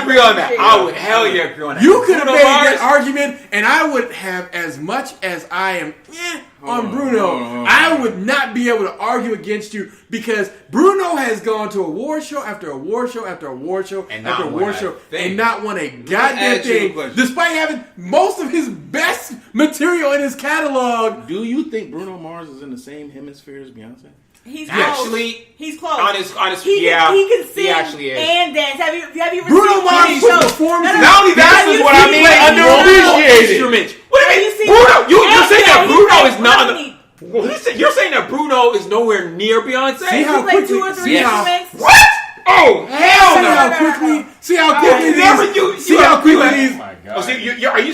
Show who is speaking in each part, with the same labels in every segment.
Speaker 1: agree on that. I would hell yeah agree on that.
Speaker 2: You could have made that argument, and I would have, as much as I am on Bruno, I would not be able to argue against you because Bruno has gone to award show after award show after award show after award show and not won a goddamn thing, despite having most of his best material in his catalog.
Speaker 3: Do you think Bruno Mars is in the same hemisphere as Beyonce?
Speaker 4: He's close. He's close.
Speaker 1: Honest,
Speaker 4: he can sing
Speaker 1: he actually is.
Speaker 4: and dance. Have you ever
Speaker 2: Bruno
Speaker 4: seen
Speaker 2: Mars performance?
Speaker 1: Not only that is what I mean. Underappreciated instruments. What do you mean? Bruno, you're saying that Bruno is not. You're saying that Bruno is nowhere near Beyonce.
Speaker 2: See how quickly?
Speaker 4: 2 or 3 instruments.
Speaker 1: What? Oh hell no!
Speaker 2: See how quickly?
Speaker 1: Oh my god! Are you?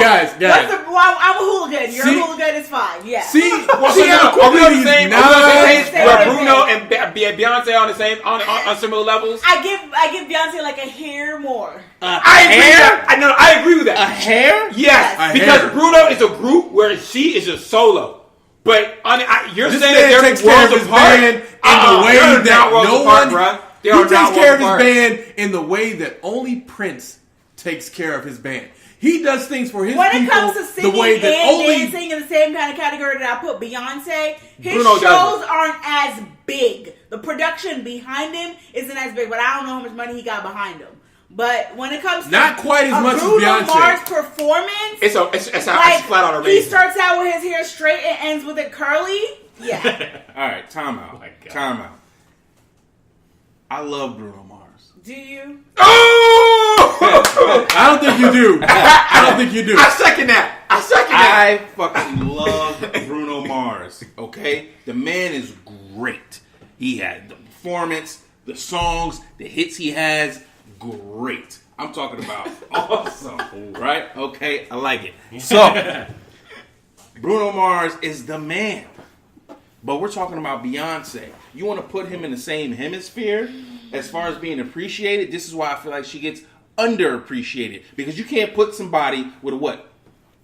Speaker 2: Guys.
Speaker 4: I'm a hooligan. You're a hooligan. It's fine. Yeah.
Speaker 2: See how
Speaker 1: are we on the same? Where Bruno
Speaker 4: and
Speaker 1: Beyonce on the same on similar levels?
Speaker 4: I give Beyonce like a hair more.
Speaker 1: I agree with that.
Speaker 3: A hair?
Speaker 1: Yes, because Bruno is a group where she is a solo. But you're saying that they're worlds apart
Speaker 2: in the way that no one. He takes care of his band in the way that only Prince takes care of his band. He does things for his people.
Speaker 4: When it comes to singing
Speaker 2: the way that
Speaker 4: and dancing in the same kind of category that I put Beyonce, his shows aren't as big. The production behind him isn't as big, but I don't know how much money he got behind him. But when it comes to
Speaker 2: not quite as much as
Speaker 4: Bruno
Speaker 2: Beyonce,
Speaker 4: Mars performance,
Speaker 1: it's flat out amazing.
Speaker 4: He starts out with his hair straight and ends with it curly. Yeah.
Speaker 3: All right, time out. Time out. I love Bruno Mars.
Speaker 4: Do you?
Speaker 2: Oh! I don't think you do.
Speaker 1: I second that.
Speaker 3: I fucking love Bruno Mars. Okay, the man is great. He had the performance, the songs, the hits he has. Great. I'm talking about awesome. Right? Okay, I like it. So, Bruno Mars is the man. But we're talking about Beyonce. You want to put him in the same hemisphere as far as being appreciated? This is why I feel like she gets underappreciated. Because you can't put somebody with a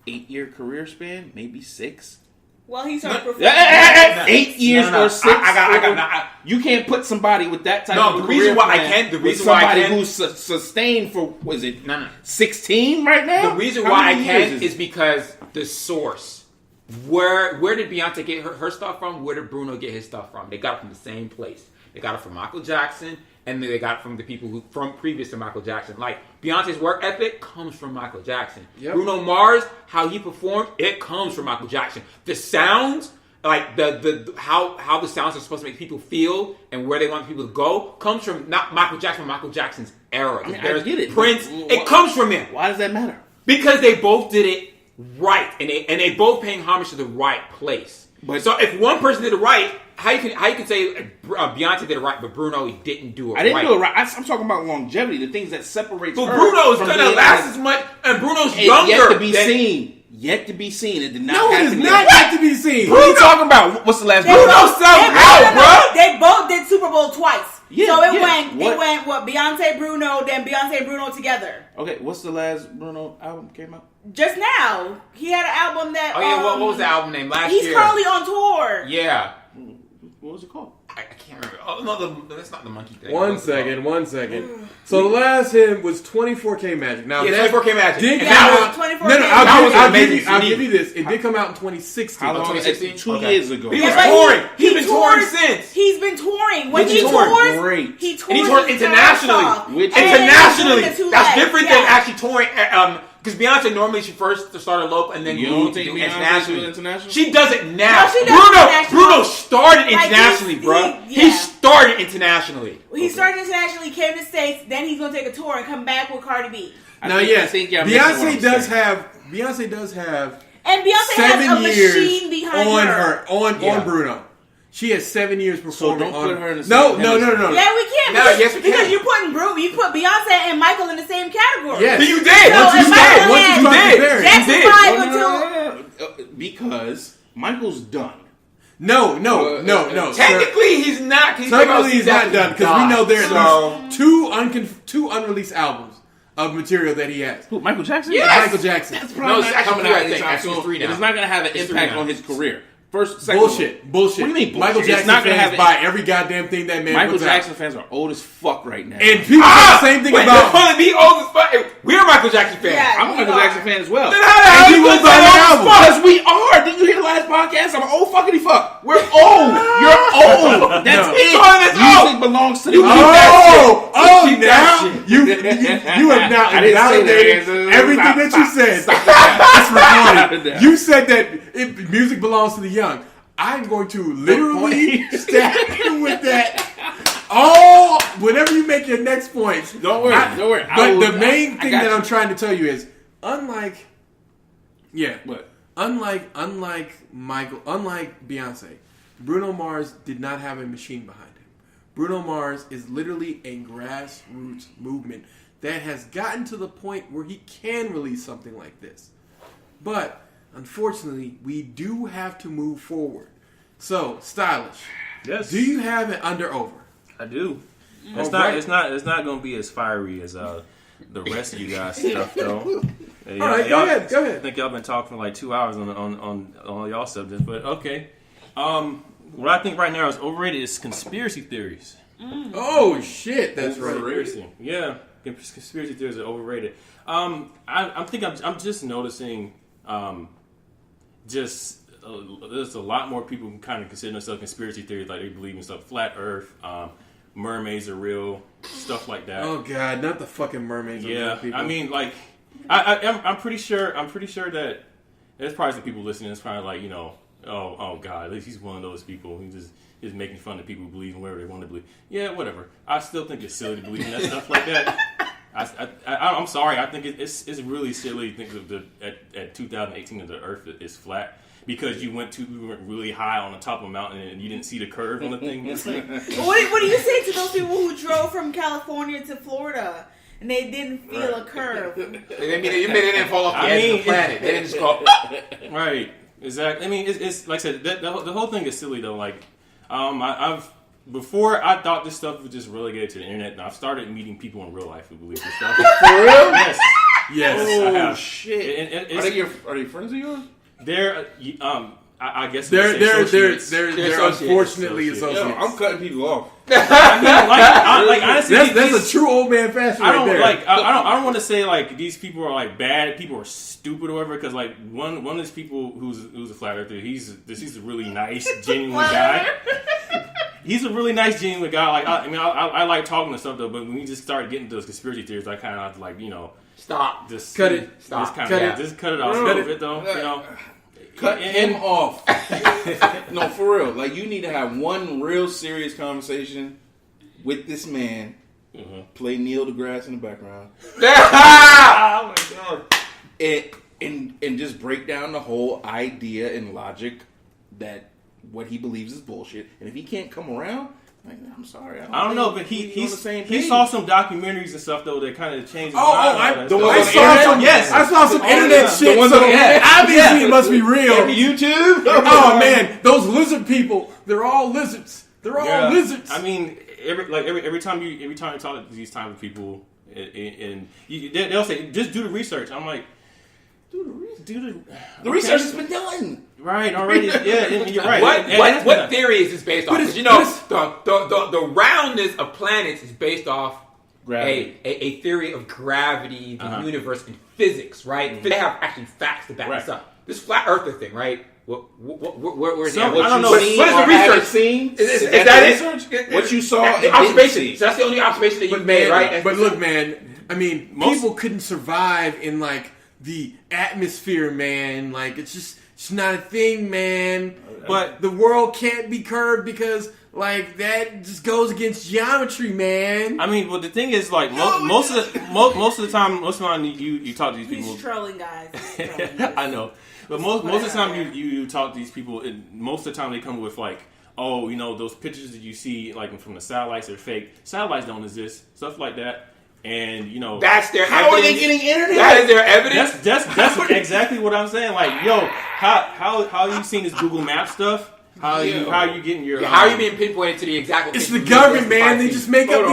Speaker 3: 8-year career span? Maybe 6?
Speaker 4: Well, he started performing.
Speaker 3: 8 years or 6? You can't put somebody with that type of career plan with somebody who's sustained for, 16 right now?
Speaker 1: The reason why I can't is because the source. Where did Beyonce get her stuff from? Where did Bruno get his stuff from? They got it from the same place. They got it from Michael Jackson, and they got it from the people who from previous to Michael Jackson. Like Beyonce's work ethic comes from Michael Jackson. Yep. Bruno Mars, how he performed, it comes from Michael Jackson. The sounds, like the how the sounds are supposed to make people feel and where they want people to go, comes from not Michael Jackson, but Michael Jackson's era.
Speaker 3: I get it.
Speaker 1: Prince, it comes from him.
Speaker 3: Why does that matter?
Speaker 1: Because they both did it right, and they both paying homage to the right place. But so if one person did it right, how you can say Beyonce did it right, but Bruno didn't do it right?
Speaker 3: I didn't do it right. I'm talking about longevity, the things that separates her.
Speaker 1: But Bruno's gonna last as much, and Bruno's younger.
Speaker 3: Yet to be seen. Yet to be seen. It did not happen.
Speaker 2: No, it is not yet to be seen.
Speaker 3: What are you talking about? What's the last?
Speaker 1: Bruno sold out, bro.
Speaker 4: They both did Super Bowl twice.
Speaker 3: Yeah,
Speaker 4: so it went Beyonce Bruno, then Beyonce Bruno together.
Speaker 3: Okay, what's the last Bruno album came out?
Speaker 4: Just now. He had an album that
Speaker 1: what was the album name last year?
Speaker 4: He's currently on tour.
Speaker 1: Yeah.
Speaker 3: What was it called?
Speaker 1: I can't remember. Oh no, that's not the monkey thing.
Speaker 2: One second. So the last hit was 24K Magic. Now
Speaker 1: 24K Magic.
Speaker 2: Did
Speaker 1: come out
Speaker 4: 24K.
Speaker 2: I'll give you this. It did come out in 2016.
Speaker 3: How long?
Speaker 1: 2016?
Speaker 3: 2 years ago.
Speaker 1: He was touring. He's been touring since.
Speaker 4: He's been touring. When he
Speaker 3: tours,
Speaker 4: great. He tours,
Speaker 1: and he tours internationally. Internationally, that's different than actually touring. Because Beyonce normally she first started local and then moved to do internationally. She does it now. Bruno started internationally, bro. He started internationally.
Speaker 4: He started internationally, came to the States, then he's gonna take a tour and come back with Cardi B.
Speaker 2: Now, yes, Beyonce does have,
Speaker 4: and Beyonce has a machine behind her
Speaker 2: on Bruno. She has 7 years performing.
Speaker 3: So don't put her in the same
Speaker 2: No.
Speaker 4: Yeah, we can't.
Speaker 1: Yes, we can.
Speaker 4: Because you put Beyonce and Michael in the same category.
Speaker 2: Yes.
Speaker 1: You did.
Speaker 3: You did. Because Michael's done.
Speaker 2: No.
Speaker 1: Technically, he's not.
Speaker 2: Technically, he's not done because we know there's two unreleased albums of material that he has.
Speaker 3: Who? Michael Jackson?
Speaker 1: Yes.
Speaker 2: Michael Jackson.
Speaker 3: That's probably not coming out anytime soon.
Speaker 1: It's 3 now.
Speaker 3: It's not going to have an impact on his career.
Speaker 2: Bullshit.
Speaker 3: What do you mean bullshit?
Speaker 2: Michael Jackson fans buy every goddamn thing that man
Speaker 3: Michael
Speaker 2: puts
Speaker 3: Jackson
Speaker 2: out.
Speaker 3: fans are old as fuck right now.
Speaker 2: And people say the same thing about...
Speaker 1: calling me old as fuck. We're Michael Jackson fans.
Speaker 4: Yeah,
Speaker 3: I'm a Michael Jackson fan as well.
Speaker 1: Then how
Speaker 2: you gonna buy the album?
Speaker 3: Because we are. Didn't you hear the last podcast? I'm an old fuckity fuck. We're old. You're old. That's it. Music belongs to the
Speaker 2: now you have now invalidated everything that you said. That's recorded. You said that music belongs to the young. I'm going to literally stab you with that. Whenever you make your next points.
Speaker 3: Don't worry.
Speaker 2: But the main thing that I'm trying to tell you is, unlike Beyonce, Bruno Mars did not have a machine behind him. Bruno Mars is literally a grassroots movement that has gotten to the point where he can release something like this. But unfortunately, we do have to move forward. So, Stylish.
Speaker 5: Yes.
Speaker 2: Do you have an under-over?
Speaker 5: I do. It's not going to be as fiery as the rest of you guys stuff though.
Speaker 2: All right, go ahead.
Speaker 5: I think y'all been talking for like 2 hours on all y'all subjects, but okay. What I think right now is overrated is conspiracy theories.
Speaker 2: Oh shit, that's
Speaker 5: Conspiracy.
Speaker 2: right.
Speaker 5: Yeah, conspiracy theories are overrated. I'm just noticing, there's a lot more people who kind of consider themselves conspiracy theories, like they believe in stuff, flat Earth, mermaids are real, stuff like that.
Speaker 2: Oh god, not the fucking mermaids.
Speaker 5: Yeah, I mean, like, I'm pretty sure that there's probably some people listening that's probably like, oh god, he's one of those people who just is making fun of people who believe in whatever they want to believe. Yeah, whatever. I still think it's silly to believe in that stuff like that. I'm sorry. I think it's really silly to think at 2018 that the Earth is flat because you went really high on the top of a mountain and you didn't see the curve on the thing. It's like,
Speaker 4: what do you say to those people who drove from California to Florida and they didn't feel a curve?
Speaker 1: They didn't fall off the edge of the planet. They didn't just go.
Speaker 5: Right. Exactly. I mean, it's like I said, the whole thing is silly though. Like, before I thought this stuff was just relegated to the internet, and I've started meeting people in real life who believe this stuff.
Speaker 3: For real?
Speaker 5: Yes.
Speaker 3: Yes. Oh shit! Are they friends of yours?
Speaker 5: They're I guess
Speaker 2: they're unfortunately associates.
Speaker 3: Yo, I'm cutting people off.
Speaker 5: I mean, honestly,
Speaker 2: that's a true old man fashion.
Speaker 5: I don't
Speaker 2: right there.
Speaker 5: I don't want to say like these people are like bad, people are stupid or whatever. Because like one of these people who's a flat earther, he's a really nice, genuine guy. He's a really nice, genuine guy. Like I like talking and stuff though, but when we just start getting to those conspiracy theories, I kind of like
Speaker 1: stop,
Speaker 5: just
Speaker 2: cut it,
Speaker 5: stop, just cut it off a little bit though,
Speaker 3: Cut him off. No, for real. Like, you need to have one real serious conversation with this man. Mm-hmm. Play Neil deGrasse in the background.
Speaker 1: Oh my god!
Speaker 3: And just break down the whole idea and logic that what he believes is bullshit. And if he can't come around, like, I'm sorry. I don't know, but he
Speaker 5: saw some documentaries and stuff though that kind of changed.
Speaker 2: I saw some internet shit. So obviously it must be real.
Speaker 3: YouTube.
Speaker 2: Oh man, those lizard people. They're all lizards. They're all lizards.
Speaker 5: I mean, every time you talk to these type of people, and they'll say just do the research. I'm like,
Speaker 3: the research has been done.
Speaker 5: Right, already. Yeah, you're right.
Speaker 1: What theory is this based off? Because the roundness of planets is based off a theory of gravity, the universe, and physics, right? They have actually facts to back this up. This flat earther thing, right? Where's that?
Speaker 5: I don't know.
Speaker 1: What is the research?
Speaker 3: Is
Speaker 1: that it?
Speaker 3: What you saw?
Speaker 1: Observation. So that's the only observation that you've made, right?
Speaker 2: But look, man. I mean, people couldn't survive in like the atmosphere, man. Like it's not a thing, man. But the world can't be curved because, like, that just goes against geometry, man.
Speaker 5: I mean, well, the thing is, like, most of the time, you talk to these people.
Speaker 4: He's trolling, guys.
Speaker 5: I know, but most of the time you talk to these people, and most of the time they come with like, oh, those pictures that you see like from the satellites are fake. Satellites don't exist, stuff like that. And
Speaker 1: that's their
Speaker 3: how
Speaker 1: evidence.
Speaker 3: Are they getting internet?
Speaker 1: That is their evidence.
Speaker 5: That's exactly what I'm saying. Like, yo, how you seen this Google Maps stuff? How are you getting your?
Speaker 1: How are you being pinpointed to the exact location?
Speaker 2: It's the government, man. They just make up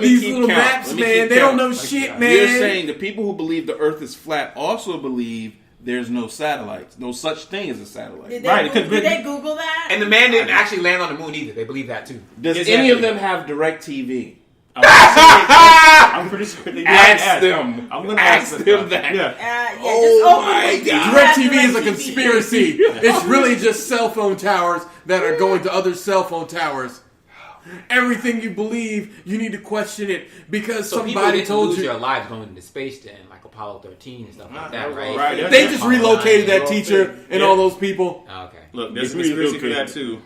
Speaker 2: these little maps, man. They don't know shit, man.
Speaker 3: You're saying the people who believe the Earth is flat also believe there's no satellites. No such thing as a satellite.
Speaker 4: Did they Google that?
Speaker 1: And the man didn't actually land on the moon either. They believe that too.
Speaker 3: Does any of them have direct TV?
Speaker 5: I'm pretty sure they
Speaker 3: Ask them.
Speaker 5: I'm going to
Speaker 3: ask them that.
Speaker 5: Yeah.
Speaker 3: Oh my God.
Speaker 2: DirecTV is a conspiracy. It's really just cell phone towers that are going to other cell phone towers. Everything you believe, you need to question it because
Speaker 1: So
Speaker 2: somebody told
Speaker 1: lose
Speaker 2: you.
Speaker 1: their lives going into space then, like Apollo 13 and stuff like that, right?
Speaker 5: Right.
Speaker 2: They just relocated that teacher and all those people.
Speaker 1: Okay.
Speaker 5: Look, there's a conspiracy for that
Speaker 3: relocated.
Speaker 5: too.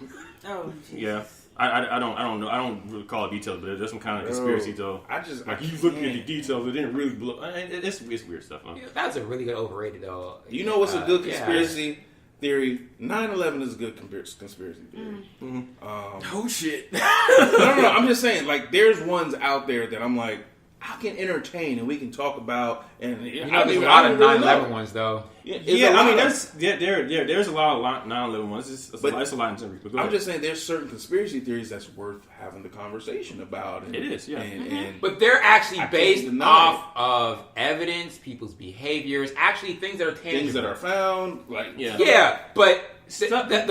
Speaker 4: Oh, geez.
Speaker 5: Yeah. I don't know. I don't really call it details, but there's some kind of conspiracy though.
Speaker 3: I
Speaker 5: You looking at the details, it didn't really blow. It's weird stuff. Huh?
Speaker 1: Yeah, that's a really good overrated though.
Speaker 3: You know what's a good
Speaker 1: Yeah.
Speaker 3: conspiracy theory? 9/11 is a good conspiracy theory.
Speaker 2: Oh shit!
Speaker 3: No. I'm just saying, like, there's ones out there that I'm like, I can entertain and we can talk about. And
Speaker 1: You know, there's a lot of 9/11 ones though.
Speaker 5: There's a lot of 9/11 ones. It's a lot in general.
Speaker 3: I'm just saying, there's certain conspiracy theories that's worth having the conversation about. And,
Speaker 5: It is, yeah.
Speaker 3: And
Speaker 1: But they're actually
Speaker 3: can't
Speaker 1: based
Speaker 3: deny
Speaker 1: off of evidence, people's behaviors, actually things that are tangible.
Speaker 3: things that are found, like
Speaker 1: Yeah, but the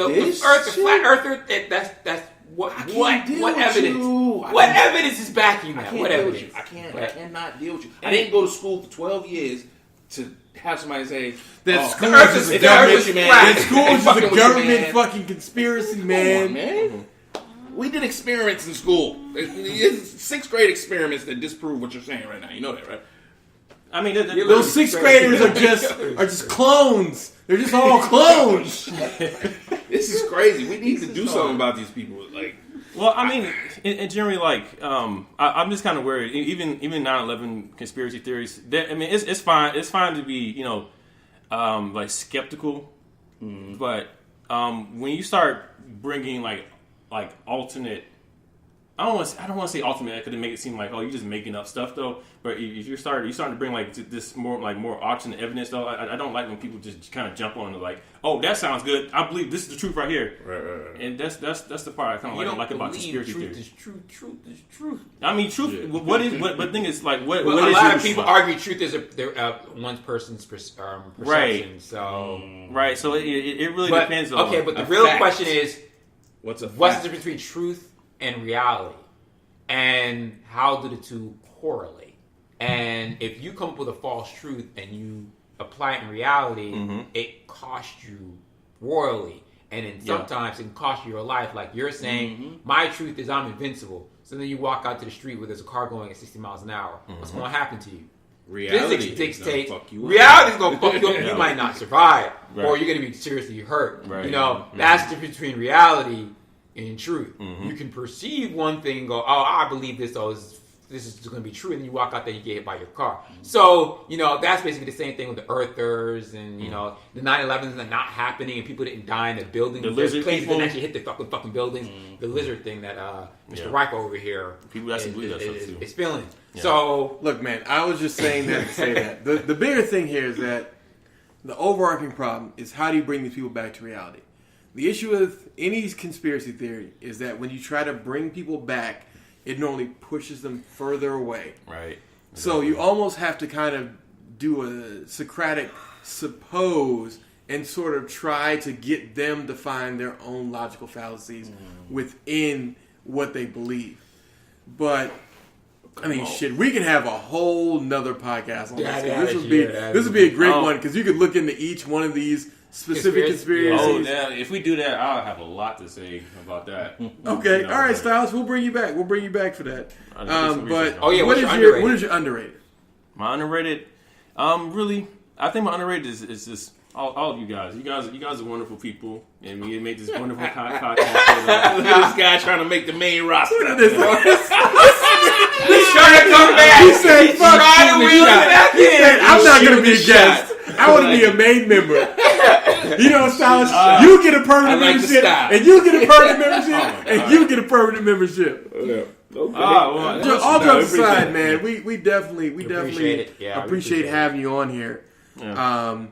Speaker 3: this
Speaker 1: Earth, the
Speaker 3: shit?
Speaker 1: flat Earther, that's what
Speaker 3: deal
Speaker 1: what
Speaker 3: with
Speaker 1: evidence?
Speaker 3: you.
Speaker 1: What evidence is backing
Speaker 3: I
Speaker 1: that?
Speaker 3: can't
Speaker 1: What
Speaker 3: deal with
Speaker 1: evidence?
Speaker 3: you. I cannot deal with you. I didn't go to school for 12 years to have somebody say
Speaker 2: That school
Speaker 1: the Earth
Speaker 2: is
Speaker 1: is-
Speaker 2: a
Speaker 1: the Earth is
Speaker 2: government.
Speaker 1: flat.
Speaker 2: That school is
Speaker 3: Fucking
Speaker 2: just a
Speaker 3: with you,
Speaker 2: government
Speaker 3: man.
Speaker 2: fucking conspiracy,
Speaker 3: Come
Speaker 2: man.
Speaker 3: on, man. We did experiments in school. It's 6th grade experiments that disprove what you're saying right now. You know that, right?
Speaker 5: I mean,
Speaker 2: Those 6th graders are just clones. They're just all clones.
Speaker 3: This is crazy. We need to do something about these people. Like,
Speaker 5: well, I mean, in generally, like, I'm just kind of worried. Even 9/11 conspiracy theories. I mean, it's fine. It's fine to be, like skeptical, but when you start bringing like alternate. I don't want to say ultimate because it make it seem like you're just making up stuff though. But if you're starting to bring like this more alternate evidence though, I don't like when people just kind of jump on it like, oh, that sounds good. I believe this is the truth right here. Right. And that's the part I kind of like about conspiracy theory.
Speaker 1: Truth is truth.
Speaker 5: I mean, truth. Yeah. What the thing is like what?
Speaker 1: Well,
Speaker 5: what
Speaker 1: a
Speaker 5: is
Speaker 1: lot of
Speaker 5: your
Speaker 1: people
Speaker 5: truth?
Speaker 1: argue truth is one person's perception.
Speaker 5: Right.
Speaker 1: So
Speaker 5: right. So it really
Speaker 1: but,
Speaker 5: depends on.
Speaker 1: Okay, but the real
Speaker 3: fact.
Speaker 1: question is,
Speaker 3: what's the
Speaker 1: difference between truth and reality, and how do the two correlate? And if you come up with a false truth and you apply it in reality, it costs you royally. And then sometimes it can cost you your life. Like you're saying, my truth is I'm invincible. So then you walk out to the street where there's a car going at 60 miles an hour. What's going to happen to you?
Speaker 3: reality
Speaker 1: Physics dictates
Speaker 3: reality's
Speaker 1: going to fuck you up. You might not survive.
Speaker 5: Right.
Speaker 1: Or you're going to be seriously hurt.
Speaker 5: Right.
Speaker 1: That's the difference between reality and truth. You can perceive one thing and go, oh, I believe this. Oh, this is going to be true, and then you walk out there and you get hit by your car. So, that's basically the same thing with the Earthers and, the 9/11s are not happening and people didn't die in the buildings.
Speaker 5: The
Speaker 1: There's
Speaker 5: lizard
Speaker 1: planes
Speaker 5: people.
Speaker 1: didn't actually hit the fucking buildings. The lizard thing that Mr. Riker over here
Speaker 5: People actually believe that stuff too.
Speaker 1: is feeling.
Speaker 5: Yeah.
Speaker 1: So,
Speaker 2: Look, man, I was just saying that to say that. The bigger thing here is that the overarching problem is how do you bring these people back to reality? The issue with any conspiracy theory is that when you try to bring people back, it normally pushes them further away.
Speaker 5: Right.
Speaker 2: So you almost have to kind of do a Socratic suppose and sort of try to get them to find their own logical fallacies within what they believe. But I mean, shit, we can have a whole nother podcast on this. This would be a great one because you could look into each one of these specific conspiracies.
Speaker 5: Oh, yeah. If we do that, I'll have a lot to say about that.
Speaker 2: Okay, all right, Styles, we'll bring you back. We'll bring you back for that. But
Speaker 1: what
Speaker 2: is your underrated?
Speaker 5: My underrated, really, I think my underrated is just all of you guys. You guys are wonderful people, and we make this wonderful podcast.
Speaker 3: Look at this guy trying to make the main roster.
Speaker 2: He's
Speaker 1: trying to come back.
Speaker 2: He said, "Fuck
Speaker 1: trying to wheel it back in.
Speaker 2: I'm not going to be a guest. I want to be a main member." You know, Styles, you get a permanent membership, and you get a permanent membership, and you get a permanent membership.
Speaker 3: Okay.
Speaker 2: All jokes aside, man, we definitely
Speaker 1: Yeah,
Speaker 2: appreciate having you on here.
Speaker 5: Yeah.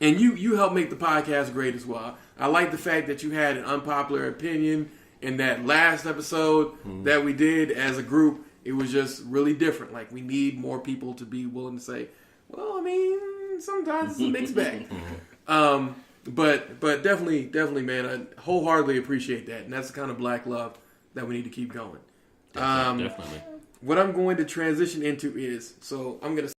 Speaker 2: And you helped make the podcast great as well. I like the fact that you had an unpopular opinion in that last episode that we did as a group. It was just really different. Like, we need more people to be willing to say, well, I mean, sometimes it's a mixed bag. But definitely, man, I wholeheartedly appreciate that, and that's the kind of black love that we need to keep going.
Speaker 5: Definitely.
Speaker 2: What I'm going to transition into is, so I'm going to